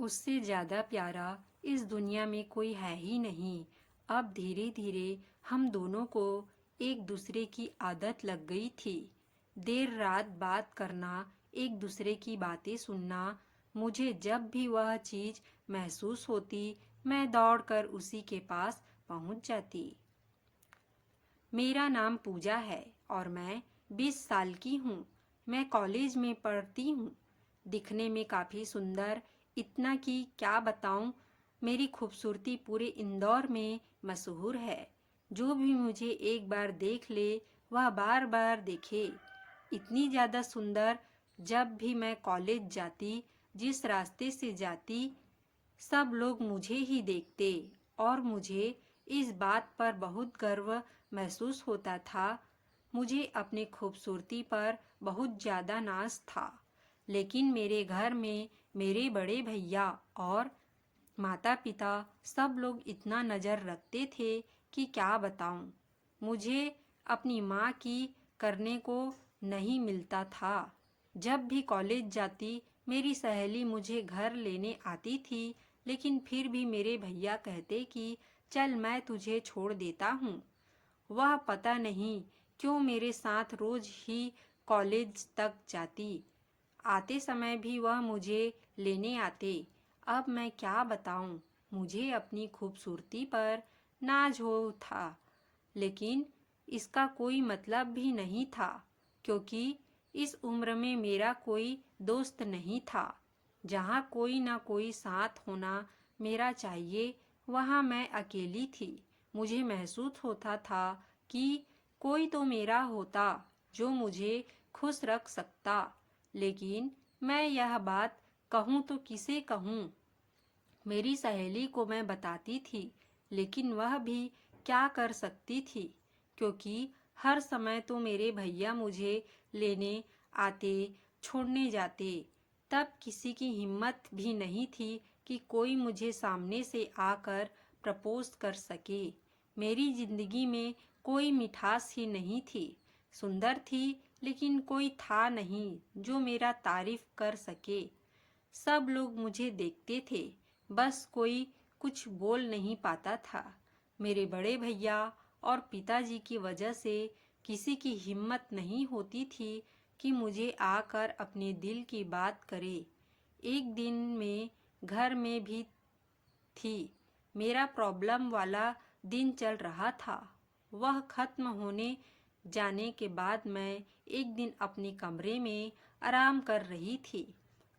उससे ज़्यादा प्यारा इस दुनिया में कोई है ही नहीं। अब धीरे धीरे हम दोनों को एक दूसरे की आदत लग गई थी। देर रात बात करना, एक दूसरे की बातें सुनना। मुझे जब भी वह चीज़ महसूस होती, मैं दौड़कर उसी के पास पहुंच जाती। मेरा नाम पूजा है और मैं 20 साल की हूँ। मैं कॉलेज में पढ़ती हूँ। दिखने में काफ़ी सुंदर, इतना कि क्या बताऊँ, मेरी खूबसूरती पूरे इंदौर में मशहूर है। जो भी मुझे एक बार देख ले वह बार बार देखे। इतनी ज़्यादा सुंदर, जब भी मैं कॉलेज जाती, जिस रास्ते से जाती, सब लोग मुझे ही देखते और मुझे इस बात पर बहुत गर्व महसूस होता था। मुझे अपनी खूबसूरती पर बहुत ज़्यादा नाज था। लेकिन मेरे घर में मेरे बड़े भैया और माता पिता सब लोग इतना नज़र रखते थे कि क्या बताऊं। मुझे अपनी माँ की करने को नहीं मिलता था। जब भी कॉलेज जाती, मेरी सहेली मुझे घर लेने आती थी, लेकिन फिर भी मेरे भैया कहते कि चल मैं तुझे छोड़ देता हूँ। वह पता नहीं क्यों मेरे साथ रोज ही कॉलेज तक जाती। आते समय भी वह मुझे लेने आते। अब मैं क्या बताऊं, मुझे अपनी खूबसूरती पर नाज हो था, लेकिन इसका कोई मतलब भी नहीं था, क्योंकि इस उम्र में मेरा कोई दोस्त नहीं था। जहाँ कोई ना कोई साथ होना मेरा चाहिए, वहाँ मैं अकेली थी। मुझे महसूस होता था कि कोई तो मेरा होता जो मुझे खुश रख सकता। लेकिन मैं यह बात कहूँ तो किसे कहूँ। मेरी सहेली को मैं बताती थी, लेकिन वह भी क्या कर सकती थी, क्योंकि हर समय तो मेरे भैया मुझे लेने आते, छोड़ने जाते। तब किसी की हिम्मत भी नहीं थी कि कोई मुझे सामने से आकर प्रपोज कर सके। मेरी जिंदगी में कोई मिठास ही नहीं थी। सुंदर थी, लेकिन कोई था नहीं जो मेरा तारीफ कर सके। सब लोग मुझे देखते थे, बस कोई कुछ बोल नहीं पाता था। मेरे बड़े भैया और पिताजी की वजह से किसी की हिम्मत नहीं होती थी कि मुझे आकर अपने दिल की बात करे। एक दिन में घर में भी थी। मेरा प्रॉब्लम वाला दिन चल रहा था। वह खत्म होने जाने के बाद मैं एक दिन अपने कमरे में आराम कर रही थी।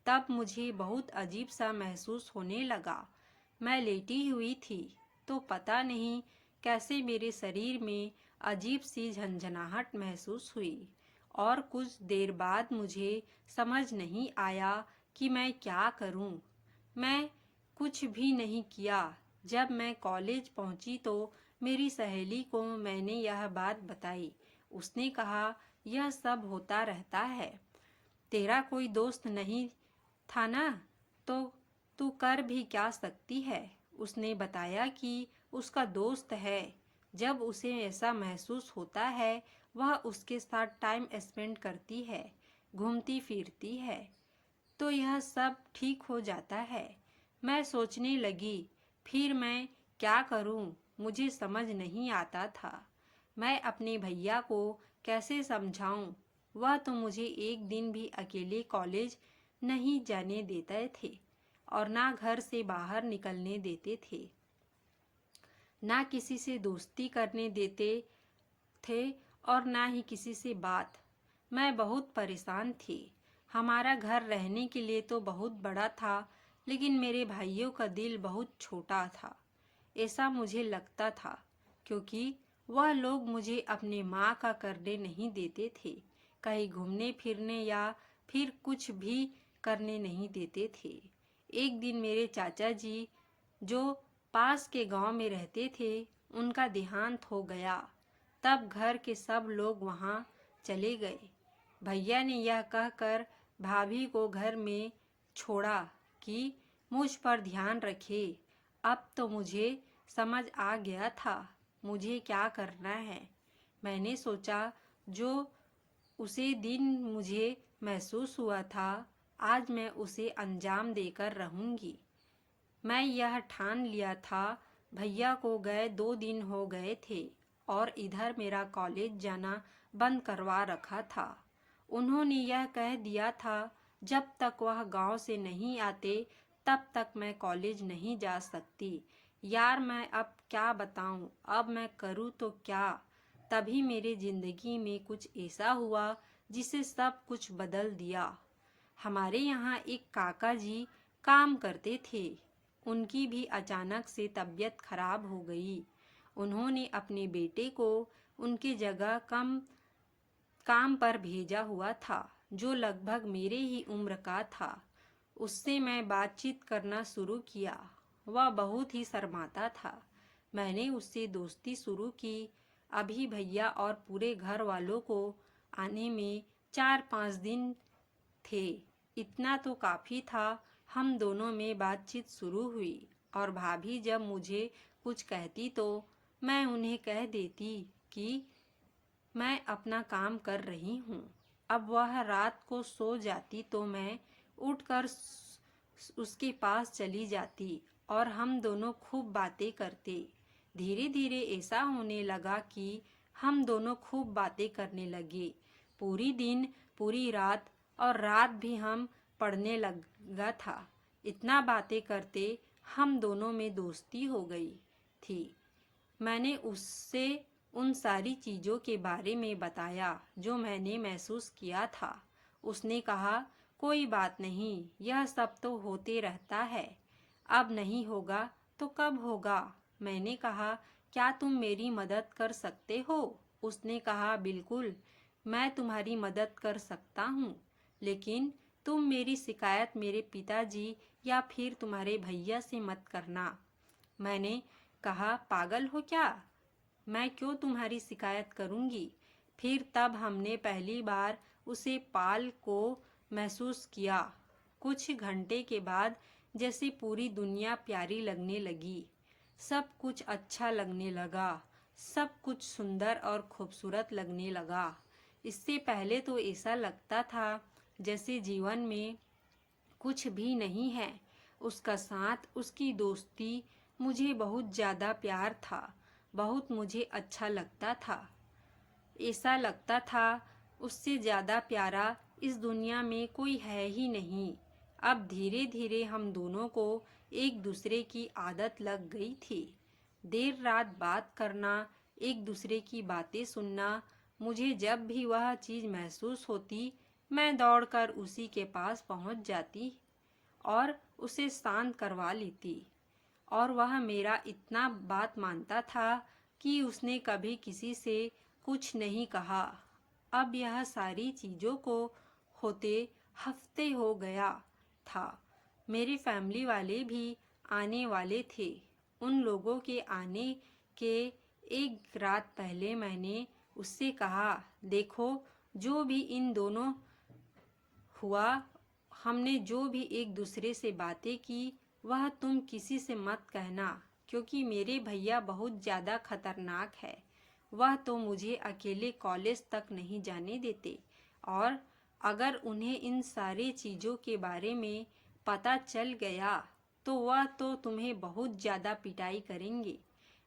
तब मुझे बहुत अजीब सा महसूस होने लगा। मैं लेटी हुई थी तो पता नहीं कैसे मेरे शरीर में अजीब सी झंझनाहट महसूस हुई, और कुछ देर बाद मुझे समझ नहीं आया कि मैं क्या करूं। मैं कुछ भी नहीं किया। जब मैं कॉलेज पहुंची तो मेरी सहेली को मैंने यह बात बताई। उसने कहा, यह सब होता रहता है, तेरा कोई दोस्त नहीं था ना, तो तू कर भी क्या सकती है। उसने बताया कि उसका दोस्त है। जब उसे ऐसा महसूस होता है, वह उसके साथ टाइम स्पेंड करती है, घूमती फिरती है, तो यह सब ठीक हो जाता है। मैं सोचने लगी, फिर मैं क्या करूं, मुझे समझ नहीं आता था। मैं अपने भैया को कैसे समझाऊं। वह तो मुझे एक दिन भी अकेले कॉलेज नहीं जाने देते थे और ना घर से बाहर निकलने देते थे, ना किसी से दोस्ती करने देते थे और ना ही किसी से बात। मैं बहुत परेशान थी। हमारा घर रहने के लिए तो बहुत बड़ा था, लेकिन मेरे भाइयों का दिल बहुत छोटा था, ऐसा मुझे लगता था, क्योंकि वह लोग मुझे अपने माँ का करने नहीं देते थे। कहीं घूमने फिरने या फिर कुछ भी करने नहीं देते थे। एक दिन मेरे चाचा जी, जो पास के गांव में रहते थे, उनका देहांत हो गया। तब घर के सब लोग वहां चले गए। भैया ने यह कहकर भाभी को घर में छोड़ा कि मुझ पर ध्यान रखे। अब तो मुझे समझ आ गया था मुझे क्या करना है। मैंने सोचा, जो उसे दिन मुझे महसूस हुआ था, आज मैं उसे अंजाम देकर रहूंगी। मैं यह ठान लिया था। भैया को गए 2 दिन हो गए थे और इधर मेरा कॉलेज जाना बंद करवा रखा था। उन्होंने यह कह दिया था जब तक वह गांव से नहीं आते तब तक मैं कॉलेज नहीं जा सकती। यार मैं अब क्या बताऊं, अब मैं करूं तो क्या। तभी मेरे जिंदगी में कुछ ऐसा हुआ जिसे सब कुछ बदल दिया। हमारे यहाँ एक काका जी काम करते थे। उनकी भी अचानक से तबीयत खराब हो गई। उन्होंने अपने बेटे को उनके जगह काम पर भेजा हुआ था, जो लगभग मेरे ही उम्र का था। उससे मैं बातचीत करना शुरू किया। वह बहुत ही शर्माता था। मैंने उससे दोस्ती शुरू की। अभी भैया और पूरे घर वालों को आने में 4-5 दिन थे। इतना तो काफ़ी था। हम दोनों में बातचीत शुरू हुई और भाभी जब मुझे कुछ कहती तो मैं उन्हें कह देती कि मैं अपना काम कर रही हूँ। अब वह रात को सो जाती तो मैं उठकर उसके पास चली जाती और हम दोनों खूब बातें करते। धीरे धीरे ऐसा होने लगा कि हम दोनों खूब बातें करने लगे। पूरी दिन पूरी रात और रात भी हम पढ़ने लगा था। इतना बातें करते हम दोनों में दोस्ती हो गई थी। मैंने उससे उन सारी चीज़ों के बारे में बताया जो मैंने महसूस किया था। उसने कहा कोई बात नहीं, यह सब तो होते रहता है। अब नहीं होगा तो कब होगा। मैंने कहा क्या तुम मेरी मदद कर सकते हो। उसने कहा बिल्कुल, मैं तुम्हारी मदद कर सकता हूँ, लेकिन तुम मेरी शिकायत मेरे पिताजी या फिर तुम्हारे भैया से मत करना। मैंने कहा पागल हो क्या, मैं क्यों तुम्हारी शिकायत करूंगी। फिर तब हमने पहली बार उसे पाल को महसूस किया। कुछ घंटे के बाद जैसे पूरी दुनिया प्यारी लगने लगी। सब कुछ अच्छा लगने लगा। सब कुछ सुंदर और खूबसूरत लगने लगा। इससे पहले तो ऐसा लगता था जैसे जीवन में कुछ भी नहीं है। उसका साथ, उसकी दोस्ती मुझे बहुत ज़्यादा प्यार था। बहुत मुझे अच्छा लगता था। ऐसा लगता था उससे ज़्यादा प्यारा इस दुनिया में कोई है ही नहीं। अब धीरे धीरे हम दोनों को एक दूसरे की आदत लग गई थी। देर रात बात करना, एक दूसरे की बातें सुनना। मुझे जब भी वह चीज़ महसूस होती मैं दौड़कर उसी के पास पहुंच जाती और उसे शांत करवा लेती। और वह मेरा इतना बात मानता था कि उसने कभी किसी से कुछ नहीं कहा। अब यह सारी चीज़ों को होते हफ्ते हो गया था। मेरे फैमिली वाले भी आने वाले थे। उन लोगों के आने के एक रात पहले मैंने उससे कहा देखो, जो भी इन दोनों हुआ, हमने जो भी एक दूसरे से बातें की वह तुम किसी से मत कहना, क्योंकि मेरे भैया बहुत ज़्यादा खतरनाक है। वह तो मुझे अकेले कॉलेज तक नहीं जाने देते और अगर उन्हें इन सारी चीज़ों के बारे में पता चल गया तो वह तो तुम्हें बहुत ज़्यादा पिटाई करेंगे।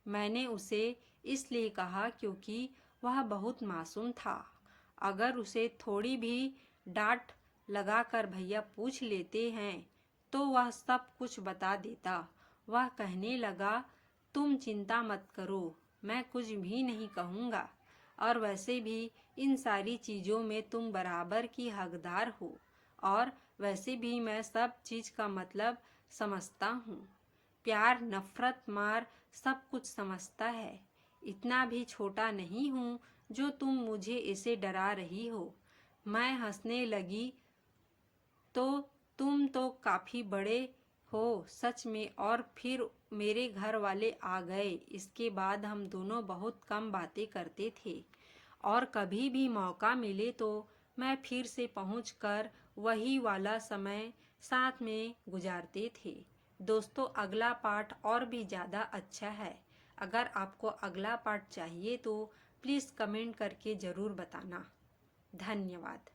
मैंने उसे इसलिए कहा क्योंकि वह बहुत मासूम था। अगर उसे थोड़ी भी डांट लगाकर भैया पूछ लेते हैं तो वह सब कुछ बता देता। वह कहने लगा तुम चिंता मत करो, मैं कुछ भी नहीं कहूँगा, और वैसे भी इन सारी चीज़ों में तुम बराबर की हकदार हो, और वैसे भी मैं सब चीज़ का मतलब समझता हूँ। प्यार, नफरत, मार सब कुछ समझता है। इतना भी छोटा नहीं हूँ जो तुम मुझे ऐसे डरा रही हो। मैं हंसने लगी तो तुम तो काफ़ी बड़े हो सच में। और फिर मेरे घर वाले आ गए। इसके बाद हम दोनों बहुत कम बातें करते थे और कभी भी मौका मिले तो मैं फिर से पहुंचकर वही वाला समय साथ में गुजारते थे। दोस्तों, अगला पार्ट और भी ज़्यादा अच्छा है। अगर आपको अगला पार्ट चाहिए तो प्लीज़ कमेंट करके ज़रूर बताना। धन्यवाद।